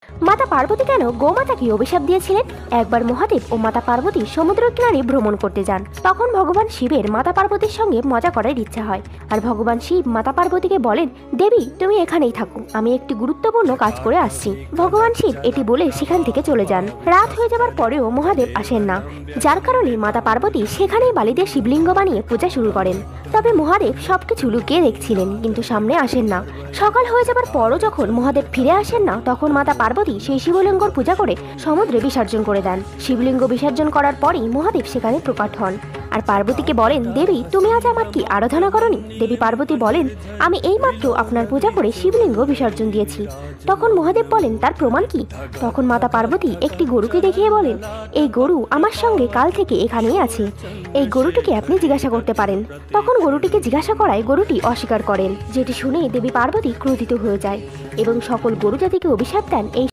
মাতা পার্বতী কেন গোমাতাকে অভিশাপ দিয়েছিলেন? একবার মহাদেব ও মাতা পার্বতী সমুদ্র কিনারে ভ্রমণ করতে যান। তখন ভগবান শিবের মাতা পার্বতীর সঙ্গে মজা করার ইচ্ছা হয়, আর ভগবান শিব মাতা পার্বতীকে বলেন, দেবী তুমি এখানেই থাকো, আমি একটি গুরুত্বপূর্ণ কাজ করে আসছি। ভগবান শিব এটি বলে সেখান থেকে চলে যান। রাত হয়ে যাবার পরেও মহাদেব আসেন না, যার কারণে মাতা পার্বতী সেখানেই বালিতে শিবলিঙ্গ বানিয়ে পূজা শুরু করেন। তবে মহাদেব সবকিছু লুকিয়ে দেখছিলেন, কিন্তু সামনে আসেন না। সকাল হয়ে যাবার পরও যখন মহাদেব ফিরে আসেন না, তখন মাতা পার্বতী সেই শিবলিঙ্গর পূজা করে সমুদ্রে বিসর্জন করে দেন। শিবলিঙ্গ বিসর্জন করার পরেই মহাদেব সেখানে প্রকট হন আর পার্বতীকে বলেন, দেবী তুমি আজ আমার কি আরাধনা করনি? দেবী পার্বতী বলেন, আমি এইমাত্র আপনার পূজা করে শিবলিঙ্গ বিসর্জন দিয়েছি। তখন মহাদেব বলেন, তার প্রমাণ কি? তখন মাতা পার্বতী একটি গরুকে দেখিয়ে বলেন, এই গরু আমার সঙ্গে কাল থেকে এখানেই আছে, এই গরুটিকে আপনি জিজ্ঞাসা করতে পারেন। তখন গরুটিকে জিজ্ঞাসা করায় গরুটি অস্বীকার করেন, যেটি শুনে দেবী পার্বতী ক্রোধিত হয়ে যায় এবং সকল গরু জাতিকে অভিশাপ দেন এই